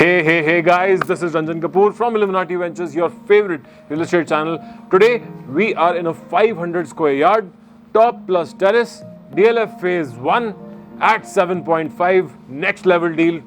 Hey guys, this is Ranjan Kapoor from Illuminati Ventures, your favorite real estate channel. Today we are in a 500 square yard top plus terrace DLF phase 1 at 7.5 next level deal.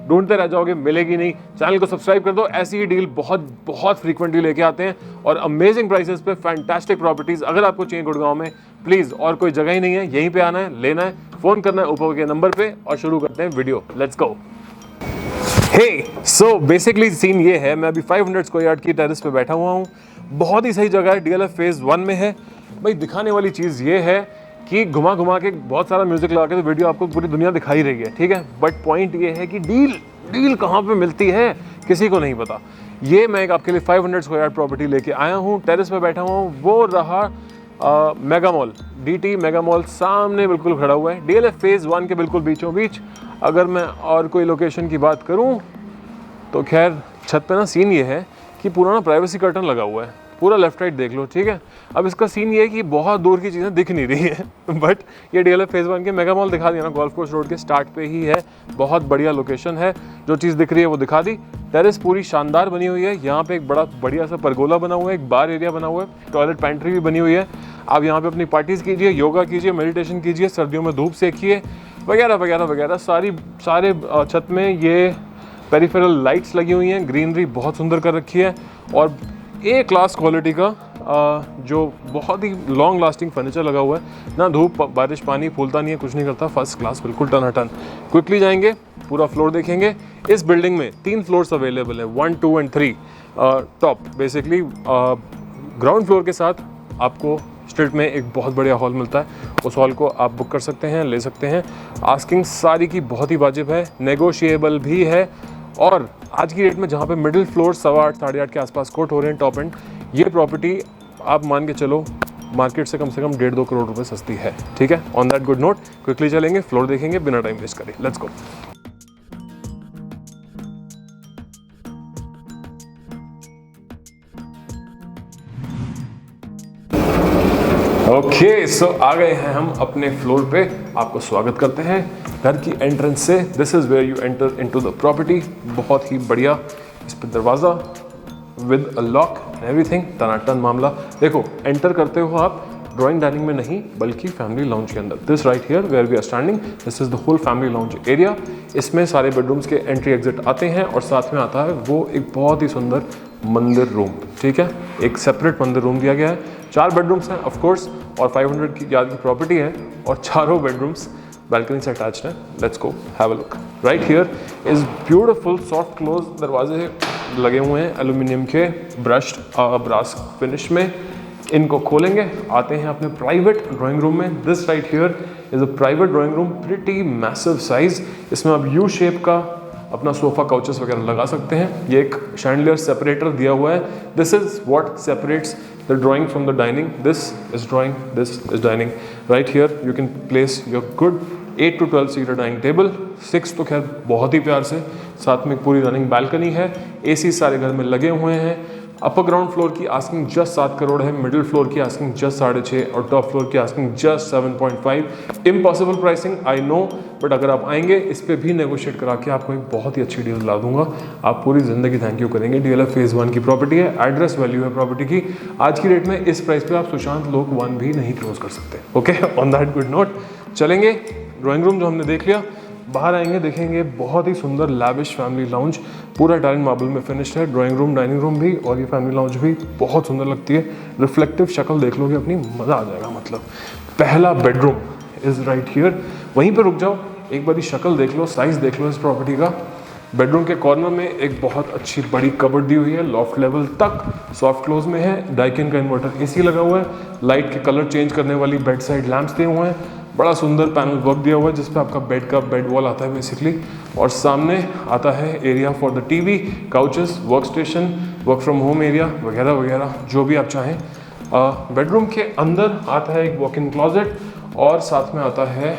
ढूंढते रह जाओगे, मिलेगी नहीं। Channel को subscribe कर दो, ऐसी ही deal बहुत फ्रीक्वेंटली लेके आते हैं और अमेजिंग प्राइसेस पे फैंटास्टिक प्रॉपर्टीज। अगर आपको चाहिए गुड़गांव में, प्लीज और कोई जगह ही नहीं है, यहीं पे आना है, लेना है, फोन करना है ऊपर के नंबर पे और शुरू करते हैं video. Let's go. So basically scene ये है, मैं अभी 500 स्क्वायर यार्ड की टेरेस पे बैठा हुआ हूँ। बहुत ही सही जगह है, DLF फेज 1 में है। भाई दिखाने वाली चीज़ ये है कि घुमा घुमा के बहुत सारा म्यूजिक लगा के तो वीडियो आपको पूरी दुनिया दिखाई रही है, ठीक है। बट पॉइंट ये है कि डील कहाँ पे मिलती है किसी को नहीं पता। ये मैं एक आपके लिए 500 स्क्वायर यार्ड प्रॉपर्टी लेके आया हूँ, टेरेस पे बैठा हुआ हूँ। वो रहा mega mall, DT mega mall सामने बिल्कुल खड़ा हुआ है, DLF फेज 1 के बिल्कुल बीचों बीच। अगर मैं और कोई लोकेशन की बात करूं तो खैर छत पे ना सीन ये है कि पूरा ना प्राइवेसी कर्टन लगा हुआ है, पूरा लेफ्ट राइट देख लो, ठीक है। अब इसका सीन ये है कि बहुत दूर की चीज़ें दिख नहीं रही है बट ये DLF फेज 1 के मेगा मॉल दिखा दिया ना, गोल्फ कोर्स रोड के स्टार्ट पे ही है। बहुत बढ़िया लोकेशन है, जो चीज़ दिख रही है वो दिखा दी। टेरेस पूरी शानदार बनी हुई है। यहाँ पे एक बड़ा बढ़िया सा परगोला बना हुआ है, एक बार एरिया बना हुआ है, टॉयलेट पैंट्री भी बनी हुई है। आप यहाँ पे अपनी पार्टीज़ कीजिए, योगा कीजिए, मेडिटेशन कीजिए, सर्दियों में धूप सेकिए, वगैरह वगैरह वगैरह। सारे छत में ये पेरिफेरल लाइट्स लगी हुई हैं, ग्रीनरी बहुत सुंदर कर रखी है और ए क्लास क्वालिटी का जो बहुत ही लॉन्ग लास्टिंग फर्नीचर लगा हुआ है ना। धूप बारिश पानी फूलता नहीं है, कुछ नहीं करता, फर्स्ट क्लास, बिल्कुल टनाटन। क्विकली जाएंगे, पूरा फ्लोर देखेंगे। इस बिल्डिंग में 3 फ्लोर्स अवेलेबल है, 1, 2 and 3 top. Basically ground floor के साथ आपको स्ट्रीट में एक बहुत बढ़िया हॉल मिलता है, उस हॉल को आप बुक कर सकते हैं, ले सकते हैं। आस्किंग सारी की बहुत ही वाजिब है, नेगोशिएबल भी है। और आज की डेट में जहाँ पे मिडिल फ्लोर 8.25 साढ़े 8 के आसपास कोट हो रहे हैं टॉप एंड, ये प्रॉपर्टी आप मान के चलो मार्केट से कम 1.5-2 करोड़ रुपए सस्ती है, ठीक है। On that good note quickly चलेंगे, फ्लोर देखेंगे बिना टाइम वेस्ट करें। Let's go. ओके, सो आ गए हैं हम अपने फ्लोर पे। आपको स्वागत करते हैं घर की एंट्रेंस से। This is where you enter into the property. बहुत ही बढ़िया इस पर दरवाज़ा with a lock and everything, टनाटन मामला। देखो, एंटर करते हो आप ड्राइंग डाइनिंग में नहीं बल्कि फैमिली लाउंज के अंदर। This right here where we are standing, this is the whole family lounge area. इसमें सारे बेडरूम्स के एंट्री एग्जिट आते हैं और साथ में आता है वो एक बहुत ही सुंदर मंदिर रूम, ठीक है। एक सेपरेट मंदिर रूम दिया गया है। 4 बेडरूम्स हैं ऑफ कोर्स और 500 की यार्ड की प्रॉपर्टी है और चारों बेडरूम्स बालकनी से अटैच्ड हैं। Let's go have a look. Right here is beautiful soft close दरवाजे लगे हुए हैं एल्यूमिनियम के, ब्रश्ड ब्रास फिनिश में। इनको खोलेंगे, आते हैं अपने प्राइवेट ड्राइंग रूम में। This right here is a private drawing room, pretty massive size. इसमें आप यू शेप का अपना सोफा काउचेस वगैरह लगा सकते हैं। ये एक शैंडलियर सेपरेटर दिया हुआ है। This is what separates the drawing from the dining. This is drawing, this is dining. Right here you can place your good 8 to 12 seater dining table. 6 तो खैर बहुत ही प्यार से, साथ में पूरी रनिंग बालकनी है, AC सारे घर में लगे हुए हैं। अपर ग्राउंड फ्लोर की आस्किंग जस्ट 7 करोड़ है, मिडिल फ्लोर की आस्किंग जस्ट 6.5 और टॉप फ्लोर की asking just 7.5। Impossible pricing I know, but अगर आप आएंगे इस पे भी नेगोशिएट करा के आपको एक बहुत ही अच्छी डील दिला दूंगा। आप पूरी जिंदगी थैंक यू करेंगे। DLF फेज 1 की प्रॉपर्टी है, एड्रेस वैल्यू है प्रॉपर्टी की। आज की डेट में इस प्राइस पे आप सुशांत लोक 1 भी नहीं क्लोज कर सकते। Okay, on that good note चलेंगे। ड्राइंग रूम जो हमने देख लिया, बाहर आएंगे देखेंगे बहुत ही सुंदर लैविश फैमिली लाउंज, पूरा इटालियन मार्बल में फिनिश्ड है। ड्राइंग रूम, डाइनिंग रूम भी और ये फैमिली लाउंज भी बहुत सुंदर लगती है। रिफ्लेक्टिव शक्ल देख लोगे अपनी, मज़ा आ जाएगा। मतलब पहला बेडरूम इज़ राइट हियर, वहीं पर रुक जाओ, एक बारी शक्ल देख लो, साइज़ देख लो इस प्रॉपर्टी का। बेडरूम के कॉर्नर में एक बहुत अच्छी बड़ी कबर्ड दी हुई है, लॉफ्ट लेवल तक, सॉफ्ट क्लोज में है। डाइकिन का इन्वर्टर AC लगा हुआ है, लाइट के कलर चेंज करने वाली बेड साइड लैंप्स दिए हुए हैं, बड़ा सुंदर पैनल वर्क दिया हुआ है जिस पे आपका बेड वॉल आता है बेसिकली। और सामने आता है area for the TV, couches, work station, work from home area वगैरह वगैरह जो भी आप चाहें। बेडरूम के अंदर आता है एक वॉक इन क्लॉजेट और साथ में आता है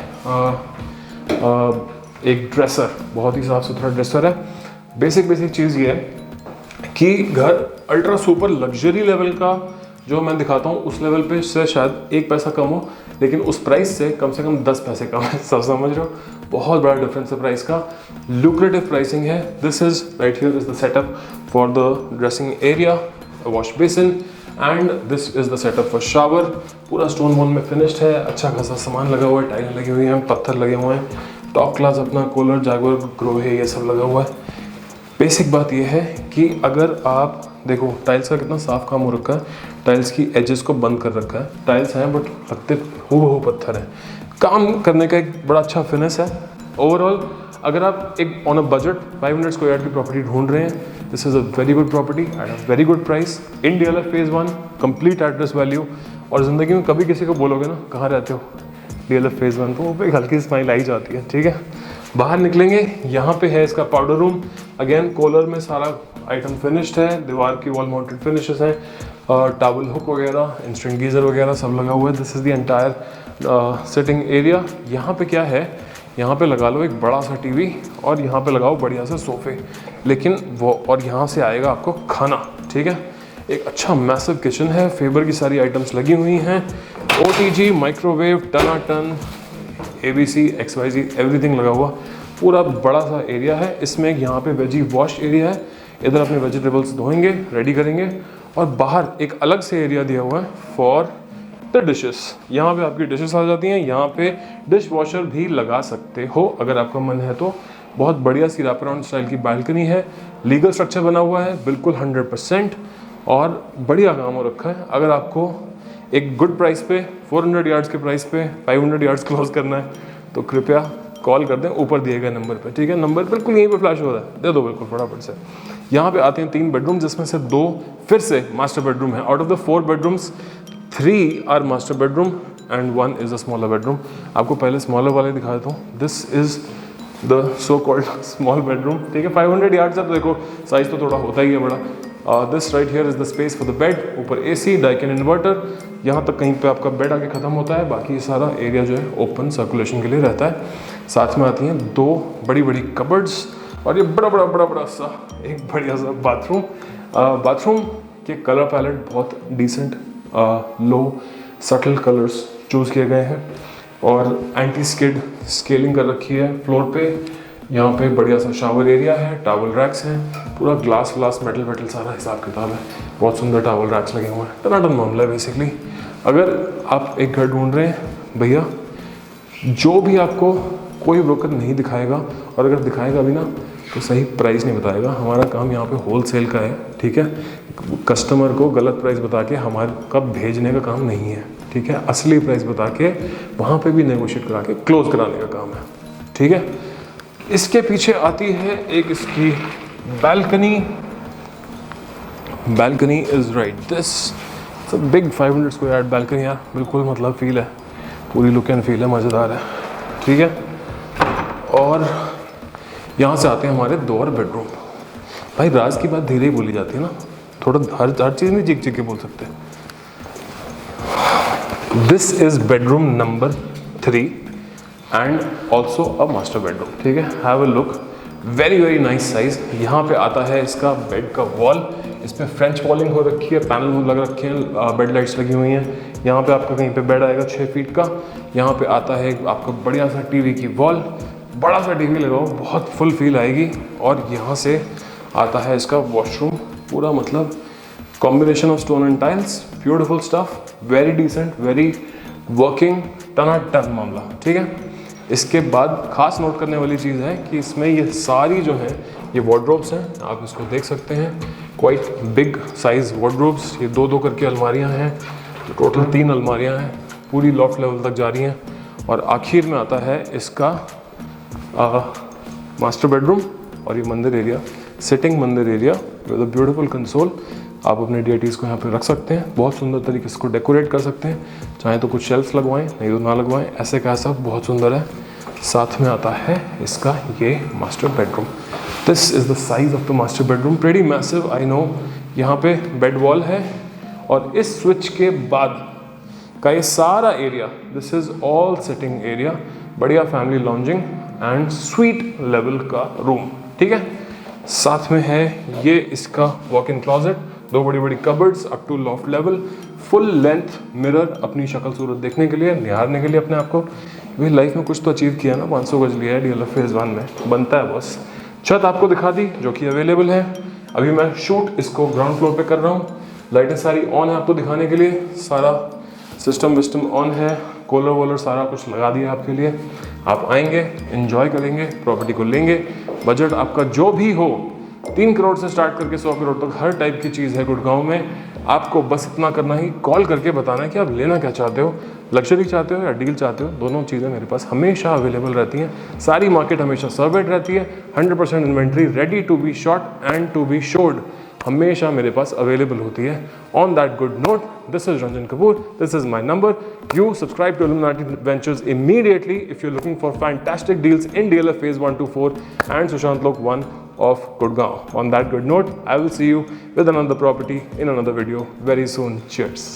एक ड्रेसर, बहुत ही साफ सुथरा ड्रेसर है। बेसिक चीज़ ये है कि घर अल्ट्रा सुपर लग्जरी लेवल का जो मैं दिखाता हूँ उस लेवल पे से शायद 1 पैसा कम हो, लेकिन उस प्राइस से कम 10 पैसे कम है। सब समझ रहे हो, बहुत बड़ा डिफरेंस है प्राइस का, लुक्रेटिव प्राइसिंग है। This is right here is the setup for the dressing area, wash basin, and this is the setup for shower. पूरा स्टोन वॉल में फिनिश्ड है, अच्छा खासा सामान लगा हुआ है, टाइल लगी हुई है, पत्थर लगे हुए हैं, टॉप क्लास अपना कूलर, जागुआर, ग्रो है, ये सब लगा हुआ है। बेसिक बात यह है कि अगर आप देखो टाइल्स का कितना साफ काम हो रखा है, टाइल्स की एजेस को बंद कर रखा है, टाइल्स हैं बट लगते हूबहू पत्थर है, काम करने का एक बड़ा अच्छा फिनिश है। ओवरऑल अगर आप एक on a budget 500 square yard की प्रॉपर्टी ढूंढ रहे हैं, this is a very good property at a very good price in DLF phase 1, complete address value. और ज़िंदगी में कभी किसी को बोलोगे ना कहाँ रहते हो, DLF फेज़ 1, तो वो पे एक हल्की स्माइल आई जाती है, ठीक है। बाहर निकलेंगे, यहाँ पे है इसका पाउडर रूम, अगेन कॉलर में सारा आइटम फिनिश्ड है, दीवार की वॉल माउंटेड फिनिशेस हैं, टॉवल हुक वगैरह, इंस्टेंट गीज़र वगैरह सब लगा हुआ है। This is the entire sitting area. यहाँ पे क्या है, यहाँ पे लगा लो एक बड़ा सा टीवी और यहाँ पे लगाओ बढ़िया से सोफे, लेकिन वो और यहाँ से आएगा आपको खाना, ठीक है। एक अच्छा मैसिव किचन है, फेबर की सारी आइटम्स लगी हुई हैं, OTG, माइक्रोवेव, टनाटन, ABC, XYZ एवरीथिंग लगा हुआ, पूरा बड़ा सा एरिया है। इसमें यहाँ पे वेजी वॉश एरिया है, इधर अपने वेजिटेबल्स धोएंगे, रेडी करेंगे, और बाहर एक अलग से एरिया दिया हुआ है फॉर द डिशेस। यहाँ पे आपकी डिशेस आ जाती हैं, यहाँ पे डिश वॉशर भी लगा सकते हो अगर आपका मन है तो। बहुत बढ़िया सी रैप अराउंड स्टाइल की बालकनी है, लीगल स्ट्रक्चर बना हुआ है बिल्कुल 100%, और बढ़िया काम हो रखा है। अगर आपको एक गुड प्राइस पे 400 यार्ड्स के प्राइस पे 500 यार्ड्स क्लोज करना है तो कृपया कॉल कर दें ऊपर दिए गए नंबर पे, ठीक है। नंबर बिल्कुल यहीं पे फ्लैश हो रहा है, दे दो बिल्कुल फटाफट से। यहाँ पे आते हैं 3 बेडरूम, जिसमें से 2 फिर से मास्टर बेडरूम है। Out of the 4 bedrooms 3 are master bedroom and 1 is a smaller bedroom. आपको पहले स्मॉलर वाले दिखा देता हूँ। This is the so called small bedroom, ठीक है। 500 यार्ड्स है तो देखो साइज तो थोड़ा होता ही है बड़ा। This right here is the space for the bed, ऊपर AC, डाइकिन इन्वर्टर, यहाँ तक कहीं पे आपका बेड आके ख़त्म होता है, बाकी सारा एरिया जो है ओपन सर्कुलेशन के लिए रहता है। साथ में आती हैं 2 बड़ी बड़ी कबर्ड्स और ये बड़ा सा एक बढ़िया सा बाथरूम। बाथरूम के कलर पैलेट बहुत डिसेंट, लो सटल कलर्स चूज़ किए गए हैं, और एंटी स्किड स्केलिंग कर रखी है फ्लोर पे। यहाँ पे बढ़िया सा शावर एरिया है, टॉवल रैक्स हैं, पूरा ग्लास मेटल सारा हिसाब किताब है, बहुत सुंदर टॉवल रैक्स लगे हुए हैं। टनाटन मामला है बेसिकली। अगर आप एक घर ढूंढ रहे हैं भैया, जो भी आपको कोई ब्रोकर नहीं दिखाएगा, और अगर दिखाएगा भी ना तो सही प्राइस नहीं बताएगा। हमारा काम यहाँ पे होलसेल का है, ठीक है। कस्टमर को गलत प्राइस बता के हमारे कब भेजने का काम नहीं है, ठीक है। असली प्राइस बता के वहाँ पे भी नेगोशिएट करा के क्लोज कराने का काम है, ठीक है। इसके पीछे आती है एक इसकी balcony. Balcony is right this big 500 square yard balcony यार, बिल्कुल मतलब फील है, पूरी लुक एंड फील है, मज़ेदार है, ठीक है। और यहाँ से आते हैं हमारे 2 और बेडरूम। भाई राज की बात धीरे ही बोली जाती है ना, थोड़ा हर चीज़ में चीख के बोल सकते हैं। This is bedroom number 3 and also a master bedroom, ठीक है। Have a look, very nice size. यहाँ पे आता है इसका बेड का वॉल, इस पर फ्रेंच वॉलिंग हो रखी है, पैनल लग रखे हैं, बेड लाइट्स लगी हुई हैं। यहाँ पे आपका कहीं पे बेड आएगा 6 फीट का। यहाँ पे आता है आपका बढ़िया सा टीवी की वॉल, बड़ा सा टीवी लगाओ, बहुत फुल फील आएगी। और यहाँ से आता है इसका वॉशरूम, पूरा मतलब combination of stone and tiles, beautiful stuff, very decent, very working, टनाटन मामला, ठीक है। इसके बाद खास नोट करने वाली चीज़ है कि इसमें ये सारी जो है ये वार्डरोब्स हैं, आप इसको देख सकते हैं, क्वाइट बिग साइज वार्डरोब्स। ये 2-2 करके अलमारियां हैं, तो टोटल 3 अलमारियां हैं, पूरी लॉफ्ट लेवल तक जा रही हैं। और आखिर में आता है इसका मास्टर बेडरूम और ये मंदिर एरिया, सिटिंग मंदिर area with a beautiful console. आप अपने डिएटीज़ को यहाँ पे रख सकते हैं, बहुत सुंदर तरीके से इसको डेकोरेट कर सकते हैं, चाहे तो कुछ शेल्फ्स लगवाएं, नहीं तो ना लगवाएं, ऐसे का ऐसा बहुत सुंदर है। साथ में आता है इसका ये master bedroom. This is the size of the master bedroom, pretty massive, I know. यहाँ पे बेड वॉल है और इस स्विच के बाद का ये सारा area, this is all sitting area, बढ़िया family lounging and suite level का रूम, ठीक है। साथ में है ये इसका वॉक इन क्लॉजेट, 2 बड़ी cupboards up to loft level, full length mirror अपनी शक्ल सूरत देखने के लिए, निहारने के लिए अपने आप को। भाई लाइफ में कुछ तो अचीव किया ना, 500 गज लिया है DLF फेज़ 1 में, बनता है बॉस। छत आपको दिखा दी जो कि अवेलेबल है। अभी मैं शूट इसको ग्राउंड फ्लोर पे कर रहा हूँ। लाइटें सारी ऑन है आपको दिखाने के लिए, सारा सिस्टम विस्टम ऑन है, कूलर वोलर सारा कुछ लगा दिया आपके लिए। आप आएंगे, एंजॉय करेंगे, प्रॉपर्टी को लेंगे। बजट आपका जो भी हो, 3 करोड़ से स्टार्ट करके 100 करोड़ तक हर टाइप की चीज़ है गुड़गांव में। आपको बस इतना करना ही, कॉल करके बताना है कि आप लेना क्या चाहते हो, लग्जरी चाहते हो या डील चाहते हो। दोनों चीज़ें मेरे पास हमेशा अवेलेबल रहती हैं। सारी मार्केट हमेशा सर्वेड रहती है। 100% inventory ready to be shot and to be shown हमेशा मेरे पास अवेलेबल होती है। On that good note, this is Ranjan Kapoor, this is my number. You subscribe to Illuminati Ventures immediately if you're looking for fantastic deals in DLF Phase 1 to 4 and Sushant Lok 1 of Gurgaon. On that good note, I will see you with another property in another video very soon. Cheers.